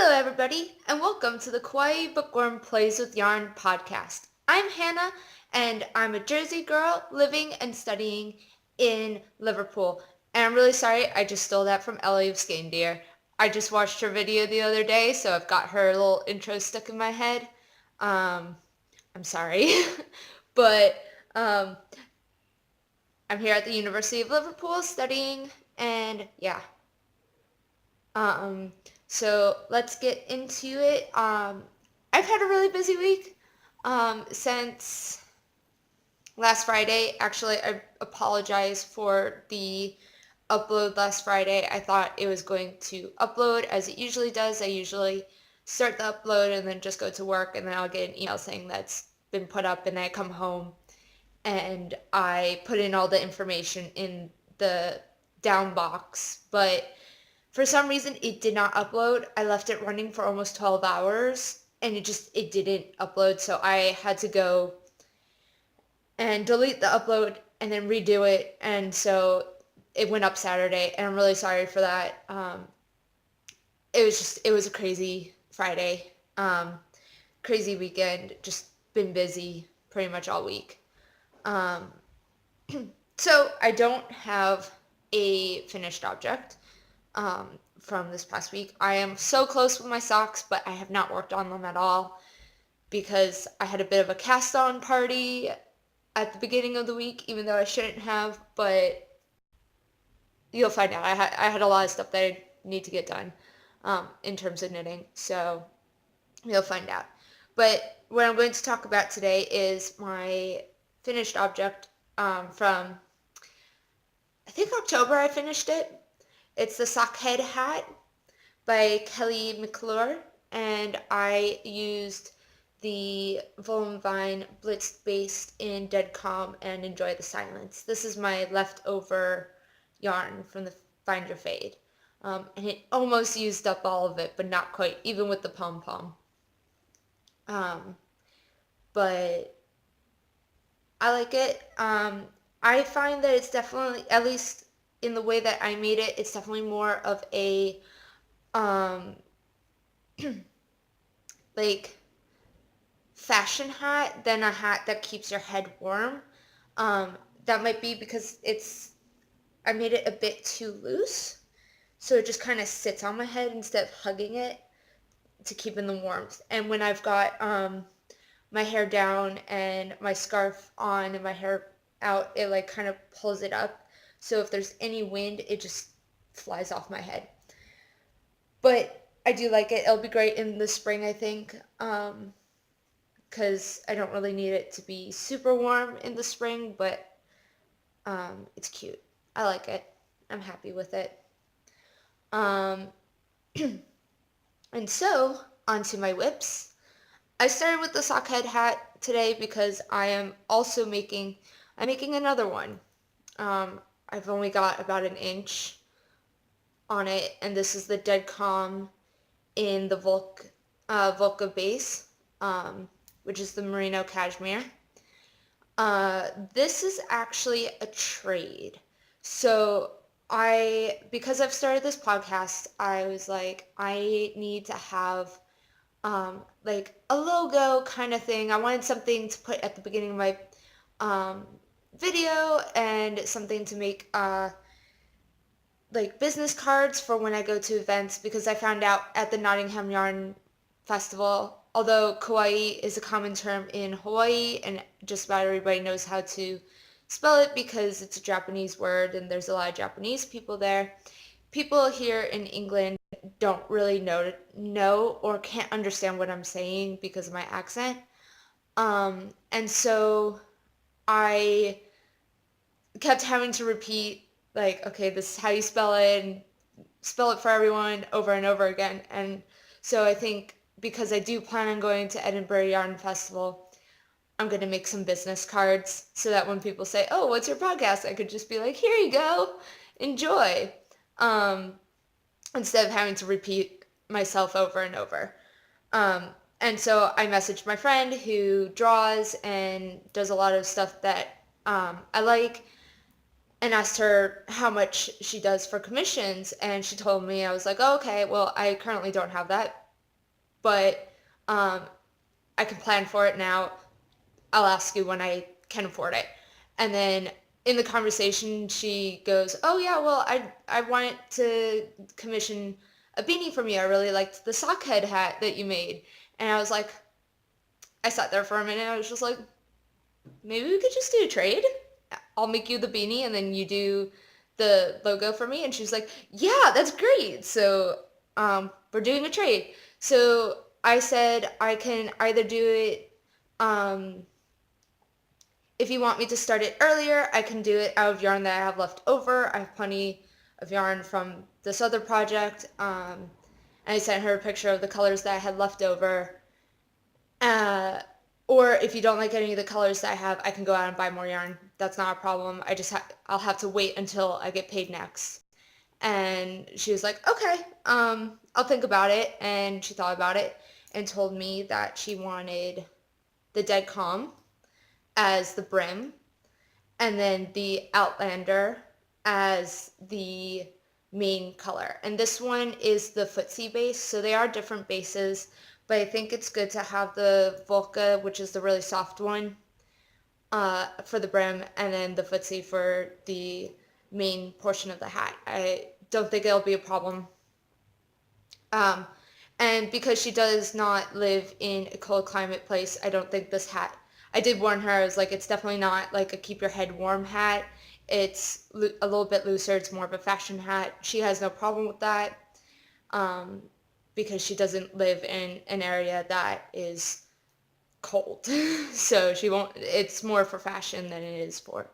Hello, everybody, and welcome to the Kawaii Bookworm Plays with Yarn podcast. I'm Hannah, and I'm a Jersey girl living and studying in Liverpool. And I'm really sorry, I just stole that from Ellie of Skandir. I just watched her video the other day, so I've got her little intro stuck in my head. I'm sorry, but um, I'm here at the University of Liverpool studying, and yeah. Um, so let's get into it. I've had a really busy week since last Friday. Actually, I apologize for the upload last Friday. I thought it was going to upload as it usually does. I usually start the upload and then just go to work, and then I'll get an email saying that's been put up, and I come home and I put in all the information in the down box, but for some reason it did not upload. I left it running for almost 12 hours and it didn't upload, so I had to go and delete the upload and then redo it, and so it went up Saturday, and I'm really sorry for that. It was a crazy Friday, crazy weekend, just been busy pretty much all week. Um, so I don't have a finished object from this past week. I am so close with my socks, but I have not worked on them at all because I had a bit of a cast on party at the beginning of the week, even though I shouldn't have, but you'll find out. I had a lot of stuff that I need to get done in terms of knitting, so you'll find out. But what I'm going to talk about today is my finished object from, I think October I finished it. It's the Sockhead hat by Kelly McClure, and I used the Vine Blitz based in Dead Calm and Enjoy the Silence. This is my leftover yarn from the Find Your Fade. And it almost used up all of it, but not quite, even with the pom-pom. But I like it. I find that it's definitely, at least in the way that I made it, it's definitely more of a um, like fashion hat than a hat that keeps your head warm. That might be because I made it a bit too loose, so it just kind of sits on my head instead of hugging it to keep in the warmth. And when I've got my hair down and my scarf on and my hair out, it like kind of pulls it up. So if there's any wind, it just flies off my head. But I do like it. It'll be great in the spring, I think, because I don't really need it to be super warm in the spring, but it's cute. I like it. I'm happy with it. Um, and so, onto my whips. I started with the sockhead hat today because I'm making another one. I've only got about an inch on it, and this is the Dead Calm in the Volca base, which is the merino cashmere. This is actually a trade. So because I've started this podcast, I was like, I need to have like a logo kind of thing. I wanted something to put at the beginning of my video and something to make like business cards for when I go to events, because I found out at the Nottingham Yarn Festival, although kawaii is a common term in Hawaii and just about everybody knows how to spell it because it's a Japanese word and there's a lot of Japanese people there, people here in England don't really know or can't understand what I'm saying because of my accent. And so I kept having to repeat, like, okay, this is how you spell it, and spell it for everyone over and over again. And so I think because I do plan on going to Edinburgh Yarn Festival, I'm going to make some business cards so that when people say, oh, what's your podcast? I could just be like, here you go, enjoy. Instead of having to repeat myself over and over. And so I messaged my friend who draws and does a lot of stuff that I like, and asked her how much she does for commissions, and she told me. I was like, oh, okay, well, I currently don't have that but I can plan for it now. I'll ask you when I can afford it. And then in the conversation, she goes, "Oh yeah, well I wanted to commission a beanie from you. I really liked the sock head hat that you made." And I was like, I sat there for a minute. I was just like, maybe we could just do a trade. I'll make you the beanie and then you do the logo for me. And she's like, yeah, that's great. So we're doing a trade. So I said I can either do it, if you want me to start it earlier, I can do it out of yarn that I have left over. I have plenty of yarn from this other project. And I sent her a picture of the colors that I had left over. Uh, or if you don't like any of the colors that I have, I can go out and buy more yarn. That's not a problem. I'll have to wait until I get paid next. And she was like, okay, I'll think about it. And she thought about it and told me that she wanted the Dead Calm as the brim and then the Outlander as the main color. And this one is the Footsie base, so they are different bases, but I think it's good to have the Volca, which is the really soft one, for the brim, and then the Footsie for the main portion of the hat. I don't think it'll be a problem. Um, and because she does not live in a cold climate place, I don't think this hat, I did warn her, I was like, it's definitely not like a keep your head warm hat. It's a little bit looser. It's more of a fashion hat. She has no problem with that, um, because she doesn't live in an area that is cold. So she won't, it's more for fashion than it is for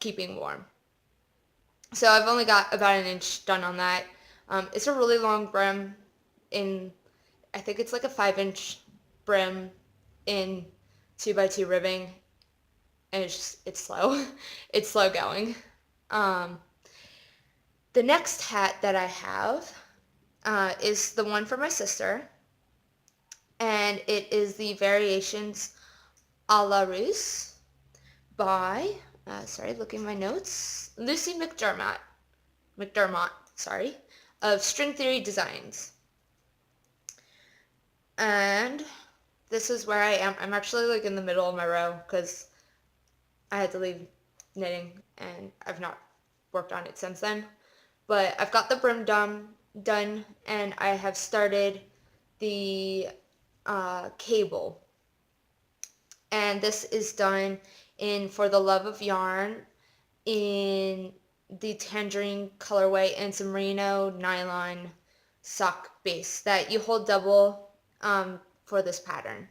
keeping warm. So I've only got about an inch done on that. It's a really long brim in, I think it's like a 5-inch brim in 2x2 ribbing, and it's slow. It's slow going. Um, the next hat that I have is the one for my sister, and it is the Variations a la Russe by, sorry, looking at my notes, Lucy McDermott, sorry, of String Theory Designs. And this is where I am. I'm actually like in the middle of my row because I had to leave knitting and I've not worked on it since then. But I've got the brim done and I have started the cable. And this is done in For the Love of Yarn in the tangerine colorway and some merino nylon sock base that you hold double for this pattern.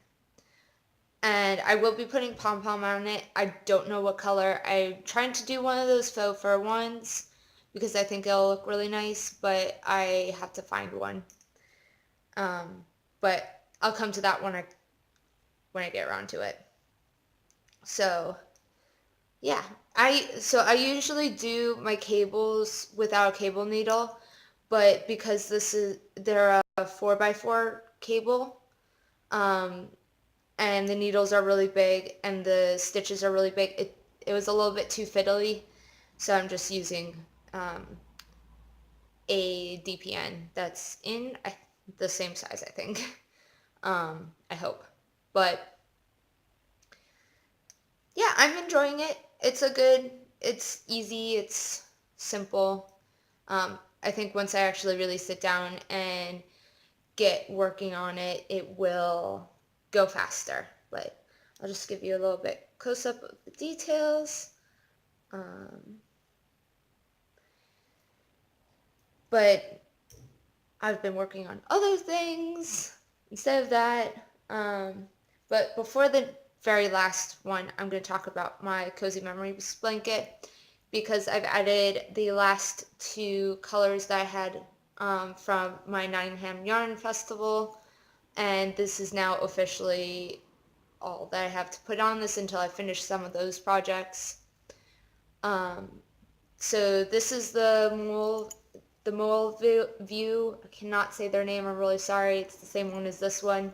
And I will be putting pom-pom on it. I don't know what color. I'm trying to do one of those faux fur ones because I think it'll look really nice, but I have to find one. But I'll come to that when I get around to it. So yeah, I usually do my cables without a cable needle, but because they're a 4x4 cable, and the needles are really big and the stitches are really big, it was a little bit too fiddly, so I'm just using a DPN that's in the same size, I think. I hope. But yeah, I'm enjoying it. It's easy, it's simple. I think once I actually really sit down and get working on it, it will go faster. But I'll just give you a little bit close up of the details. But I've been working on other things instead of that. But before the very last one, I'm going to talk about my Cozy Memories blanket because I've added the last 2 colors that I had from my Nottingham Yarn Festival, and this is now officially all that I have to put on this until I finish some of those projects. So this is the Mole View. I cannot say their name, I'm really sorry. It's the same one as this one,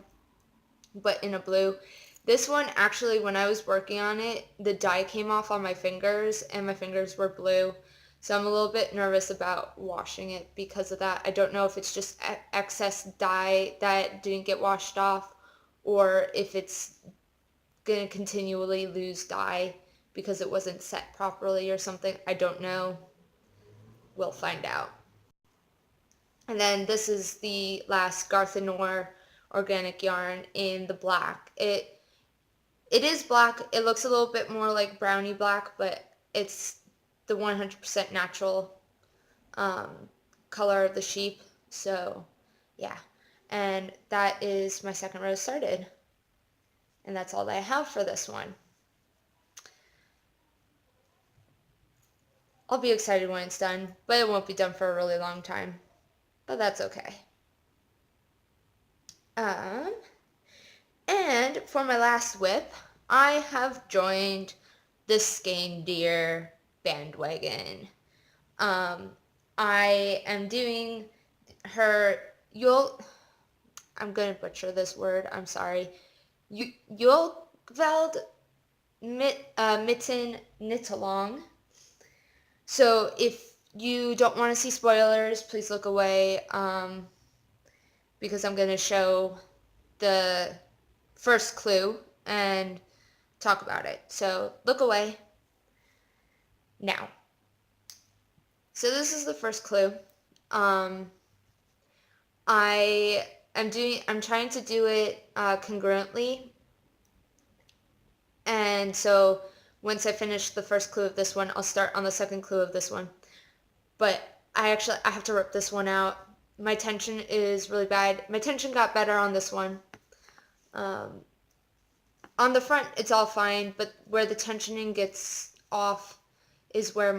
but in a blue. This one, actually, when I was working on it, the dye came off on my fingers, and my fingers were blue. So I'm a little bit nervous about washing it because of that. I don't know if it's just excess dye that didn't get washed off, or if it's going to continually lose dye because it wasn't set properly or something. I don't know. We'll find out. And then this is the last Garthenor organic yarn in the black. It is black. It looks a little bit more like brownie black, but it's the 100% natural color of the sheep. So yeah, and that is my second row started, and that's all that I have for this one. I'll be excited when it's done, but it won't be done for a really long time, but that's okay. And for my last WIP, I have joined the Skein Deer bandwagon. I am doing her I'm going to butcher this word, I'm sorry. Jolveld Mitten Knit-Along. So if you don't want to see spoilers, please look away, because I'm going to show the first clue and talk about it. So look away now. So this is the first clue. I'm trying to do it congruently. And so once I finish the first clue of this one, I'll start on the second clue of this one. But I have to rip this one out. My tension is really bad. My tension got better on this one. On the front, it's all fine, but where the tensioning gets off is where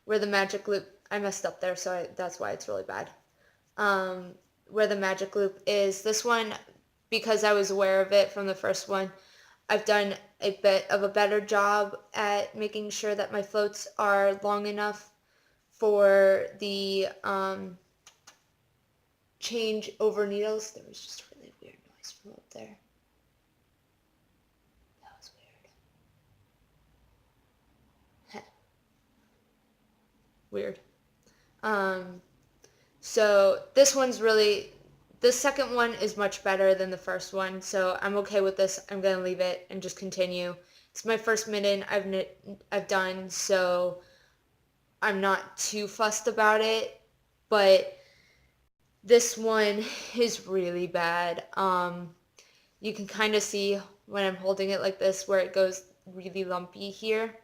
where the magic loop, I messed up there, so that's why it's really bad. Where the magic loop is, this one, because I was aware of it from the first one, I've done a bit of a better job at making sure that my floats are long enough for the change over needles. There was just a really weird noise from up there. That was weird. Weird. So the second one is much better than the first one, so I'm okay with this. I'm gonna leave it and just continue. It's my first mitten I've done, so I'm not too fussed about it, but this one is really bad. You can kind of see when I'm holding it like this where it goes really lumpy here.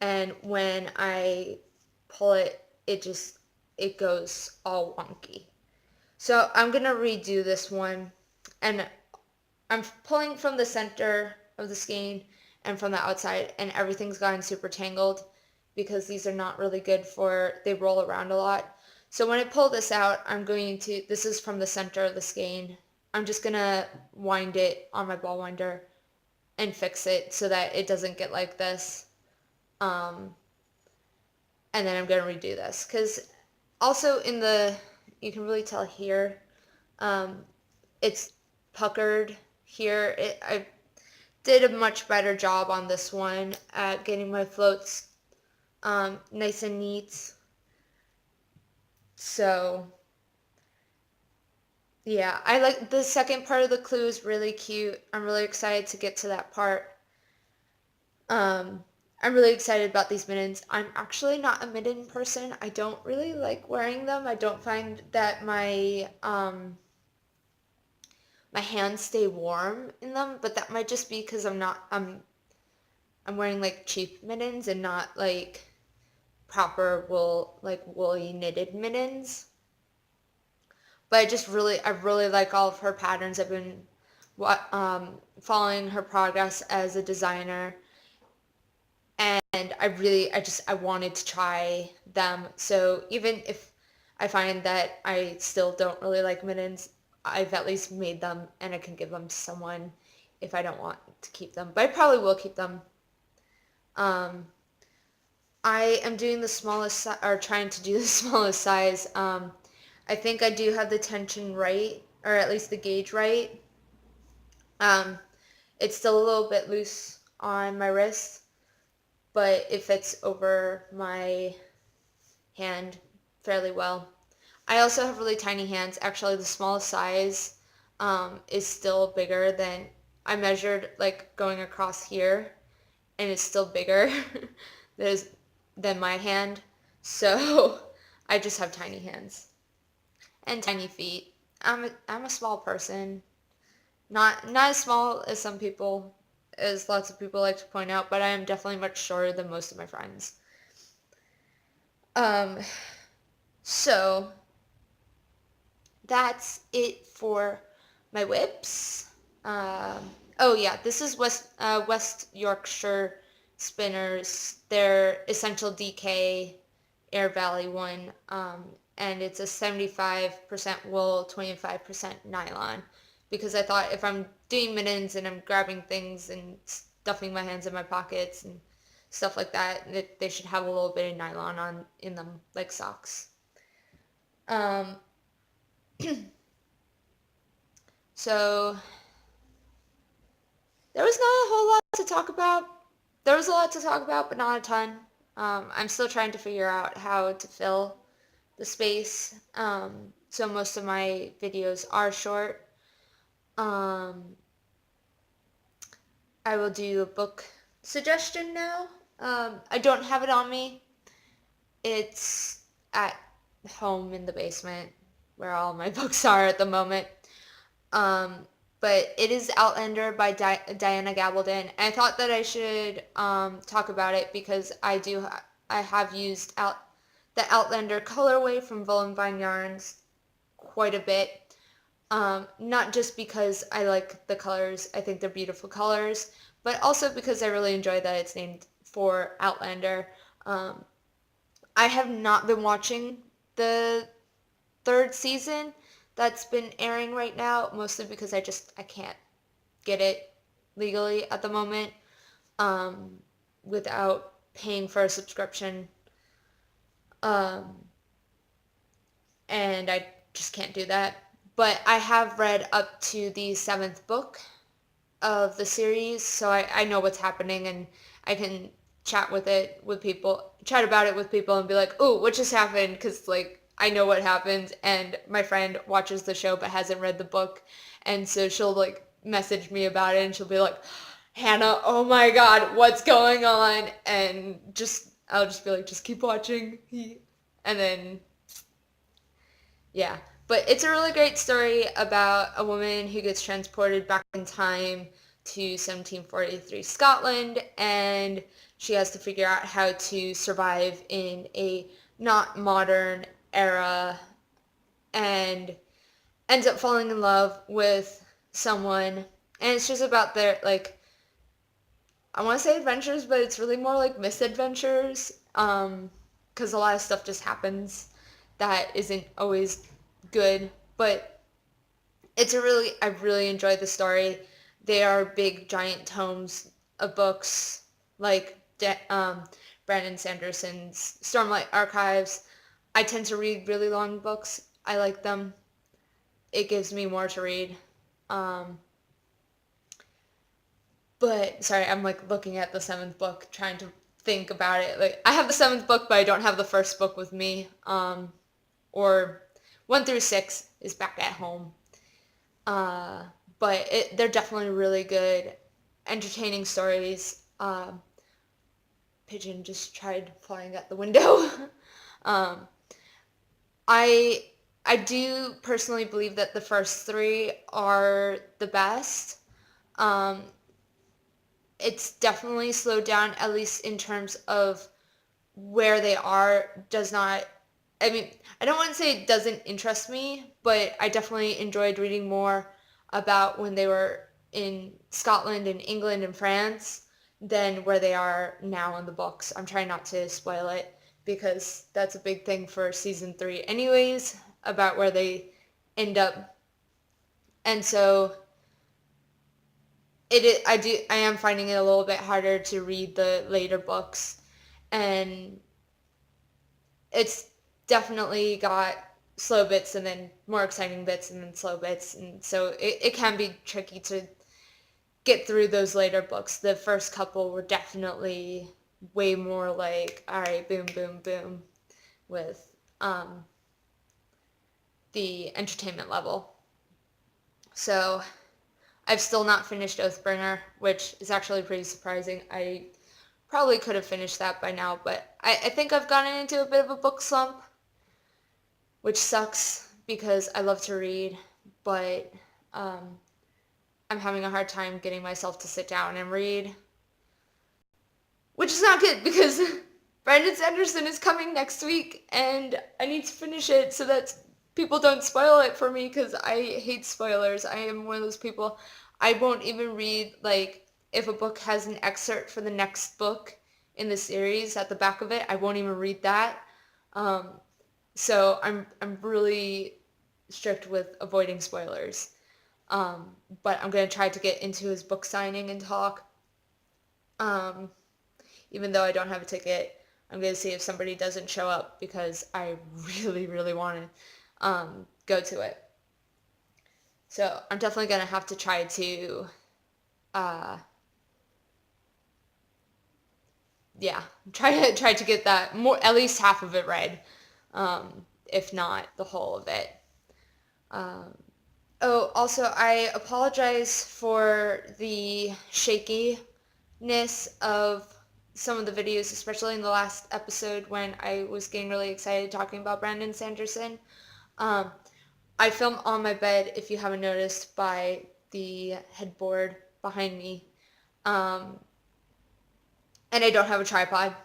And when I pull it, it goes all wonky. So I'm gonna redo this one, and I'm pulling from the center of the skein and from the outside, and everything's gotten super tangled because these are not really good they roll around a lot. So when I pull this out, this is from the center of the skein. I'm just gonna wind it on my ball winder and fix it so that it doesn't get like this. And then I'm going to redo this because also you can really tell here, it's puckered here. I did a much better job on this one at getting my floats nice and neat. So yeah, I like the second part of the clue is really cute. I'm really excited to get to that part. I'm really excited about these mittens. I'm actually not a mitten person. I don't really like wearing them. I don't find that my hands stay warm in them, but that might just be because I'm wearing like cheap mittens and not like proper woolly knitted mittens. But I really like all of her patterns. I've been following her progress as a designer. And I wanted to try them. So even if I find that I still don't really like mittens, I've at least made them and I can give them to someone if I don't want to keep them. But I probably will keep them. I am doing the smallest, or trying to do the smallest size. I think I do have the tension right, or at least the gauge right. It's still a little bit loose on my wrist, but it fits over my hand fairly well. I also have really tiny hands. Actually, the smallest size is still bigger than I measured, like going across here, and it's still bigger there's than my hand. So I just have tiny hands and tiny feet. I'm a small person. Not as small as some people, as lots of people like to point out, but I am definitely much shorter than most of my friends. Um, so that's it for my whips. Oh yeah, this is West Yorkshire Spinners. Their Essential DK Air Valley one, and it's a 75% wool, 25% nylon. Because I thought if I'm doing mittens and I'm grabbing things and stuffing my hands in my pockets and stuff like that they should have a little bit of nylon on in them, like socks. Um, so there was not a whole lot to talk about. There was a lot to talk about, but not a ton. I'm still trying to figure out how to fill the space. So most of my videos are short. Um, I will do a book suggestion now. I don't have it on me. It's at home in the basement where all my books are at the moment. Um, but it is Outlander by Diana Gabaldon. And I thought that I should talk about it because I have used the Outlander colorway from Vine Yarns quite a bit. Not just because I like the colors, I think they're beautiful colors, but also because I really enjoy that it's named for Outlander. Um, I have not been watching the third season that's been airing right now, mostly because I can't get it legally at the moment um, without paying for a subscription, um, and I just can't do that. But I have read up to the seventh book of the series, so I know what's happening, and I can chat about it with people, and be like, "Ooh, what just happened?" Because like I know what happened, and my friend watches the show but hasn't read the book, and so she'll like message me about it, and she'll be like, "Hannah, oh my God, what's going on?" And I'll just be like, "Just keep watching," and then yeah. But it's a really great story about a woman who gets transported back in time to 1743 Scotland, and she has to figure out how to survive in a not modern era, and ends up falling in love with someone. And it's just about their, like, I want to say adventures, but it's really more like misadventures, because a lot of stuff just happens that isn't always good. But I really enjoyed the story. They are big, giant tomes of books, like Brandon Sanderson's Stormlight Archives. I tend to read really long books. I like them. It gives me more to read. Um, but sorry, I'm like looking at the seventh book, trying to think about it. Like I have the seventh book, but I don't have the first book with me. Or 1 through 6 is back at home. Uh, but they're definitely really good, entertaining stories. Pigeon just tried flying out the window. um, I I do personally believe that the first three are the best. Um, it's definitely slowed down, at least in terms of where they are. Does not, I mean, I don't want to say it doesn't interest me, but I definitely enjoyed reading more about when they were in Scotland and England and France than where they are now in the books. I'm trying not to spoil it because that's a big thing for season 3 anyways, about where they end up. And so I am finding it a little bit harder to read the later books, and it's definitely got slow bits and then more exciting bits and then slow bits, and so it can be tricky to get through those later books. The first couple were definitely way more like, all right, boom, boom, boom, with the entertainment level. So I've still not finished Oathbringer, which is actually pretty surprising. I probably could have finished that by now, but I think I've gotten into a bit of a book slump, which sucks because I love to read, but um, I'm having a hard time getting myself to sit down and read, which is not good because Brandon Sanderson is coming next week and I need to finish it so that people don't spoil it for me because I hate spoilers. I am one of those people. I won't even read, like, if a book has an excerpt for the next book in the series at the back of it, I won't even read that. Um, so I'm really strict with avoiding spoilers. But I'm going to try to get into his book signing and talk. Um, Even though I don't have a ticket, I'm going to see if somebody doesn't show up because I really, really want to go to it. So I'm definitely going to have to try to, uh, yeah, try to get that more, at least half of it read, if not the whole of it. Um, oh, also, I apologize for the shakiness of some of the videos, especially in the last episode when I was getting really excited talking about Brandon Sanderson. Um, I film on my bed, if you haven't noticed, by the headboard behind me. Um, and I don't have a tripod.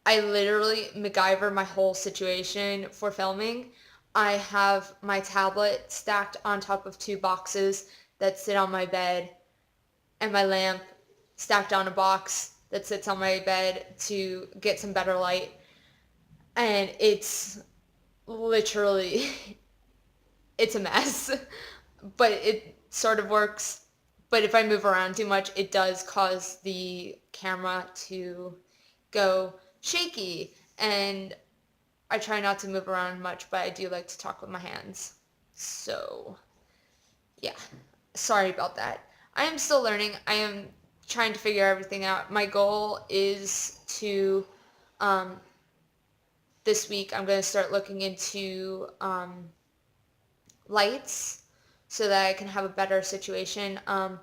I literally MacGyver my whole situation for filming. I have my tablet stacked on top of two boxes that sit on my bed and my lamp stacked on a box that sits on my bed to get some better light. And it's literally, it's a mess, but it sort of works. But if I move around too much, it does cause the camera to go shaky. And I try not to move around much, but I do like to talk with my hands. So, yeah. Sorry about that. I am still learning. I am trying to figure everything out. My goal is to, um, this week, I'm going to start looking into lights so that I can have a better situation. I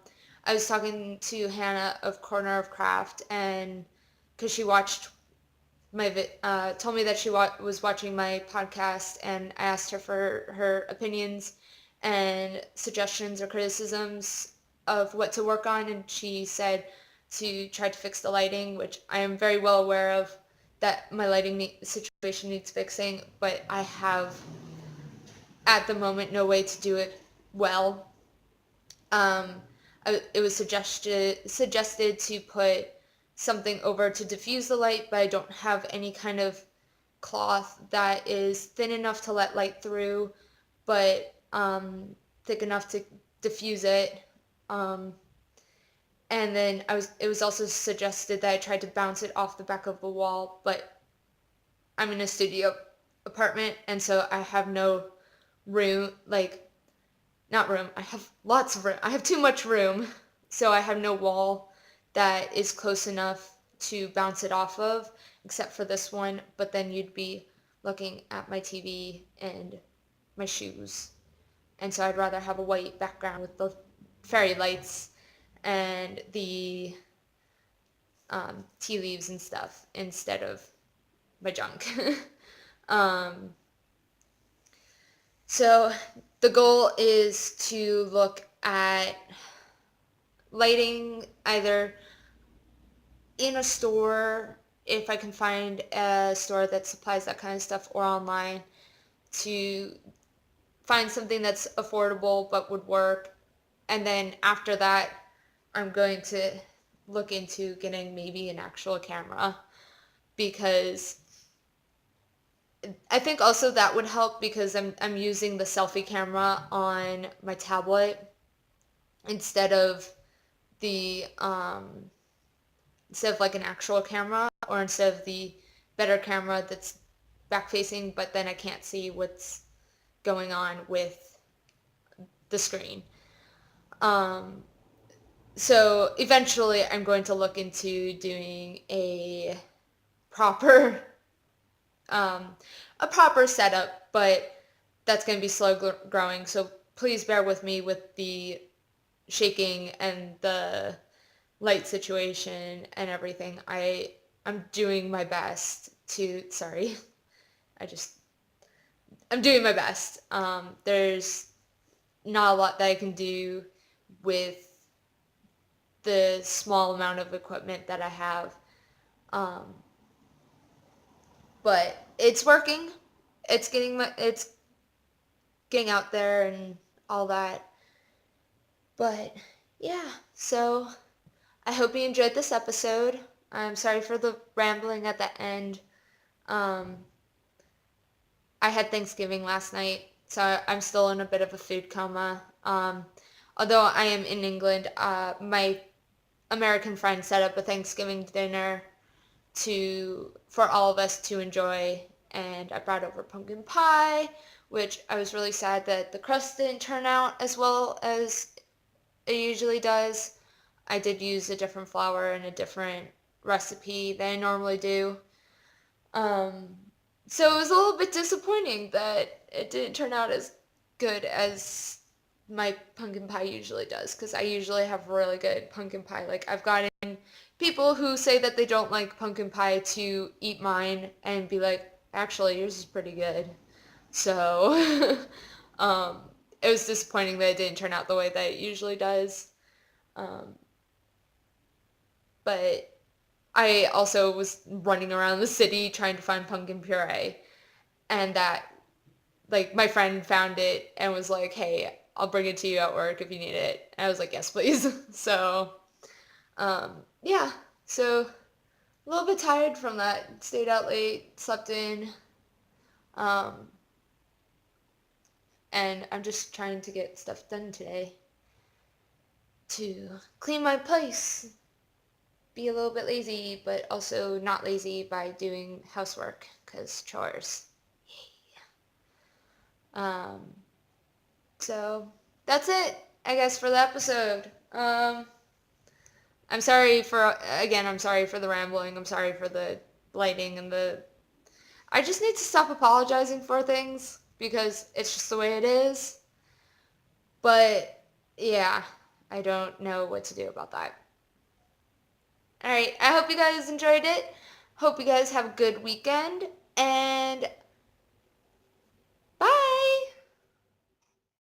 was talking to Hannah of Corner of Craft, and because she watched told me that she was watching my podcast, and I asked her for her opinions and suggestions or criticisms of what to work on, and she said to try to fix the lighting, which I am very well aware of, that my lighting situation needs fixing, but I have at the moment no way to do it well. It was suggested to put something over to diffuse the light, but I don't have any kind of cloth that is thin enough to let light through, but thick enough to diffuse it. Um, and then it was also suggested that I tried to bounce it off the back of the wall, but I'm in a studio apartment, and so I have no room, like, not room, I have lots of room. I have too much room, so I have no wall that is close enough to bounce it off of, except for this one, but then you'd be looking at my TV and my shoes. And so I'd rather have a white background with the fairy lights and the tea leaves and stuff instead of my junk. um, so the goal is to look at lighting either in a store, if I can find a store that supplies that kind of stuff, or online, to find something that's affordable but would work. And then after that, I'm going to look into getting maybe an actual camera, because I think also that would help because I'm using the selfie camera on my tablet instead of the instead of like an actual camera, or instead of the better camera that's back facing, but then I can't see what's going on with the screen. Um, So eventually I'm going to look into doing proper um, a proper setup, but that's going to be slow growing. So please bear with me with the shaking and the light situation and everything. I'm doing my best to sorry. I just I'm doing my best. There's not a lot that I can do with the small amount of equipment that I have. Um, but it's working. It's getting out there and all that. But yeah, so I hope you enjoyed this episode. I'm sorry for the rambling at the end. Um, I had Thanksgiving last night, so I'm still in a bit of a food coma. Although I am in England, my American friend set up a Thanksgiving dinner for all of us to enjoy, and I brought over pumpkin pie, which I was really sad that the crust didn't turn out as well as it usually does. I did use a different flour and a different recipe than I normally do. Um, so it was a little bit disappointing that it didn't turn out as good as my pumpkin pie usually does, because I usually have really good pumpkin pie. Like, I've gotten people who say that they don't like pumpkin pie to eat mine and be like, actually, yours is pretty good. So, um, it was disappointing that it didn't turn out the way that it usually does. Um, but I also was running around the city trying to find pumpkin puree, and that, like, my friend found it and was like, hey, I'll bring it to you at work if you need it. And I was like, yes, please. So, yeah. So, a little bit tired from that. Stayed out late, slept in, um, and I'm just trying to get stuff done today to clean my place. Be a little bit lazy, but also not lazy by doing housework, because chores. Um, so that's it, I guess, for the episode. I'm sorry for the rambling. I'm sorry for the lighting and I just need to stop apologizing for things because it's just the way it is. But yeah, I don't know what to do about that. All right, I hope you guys enjoyed it. Hope you guys have a good weekend, and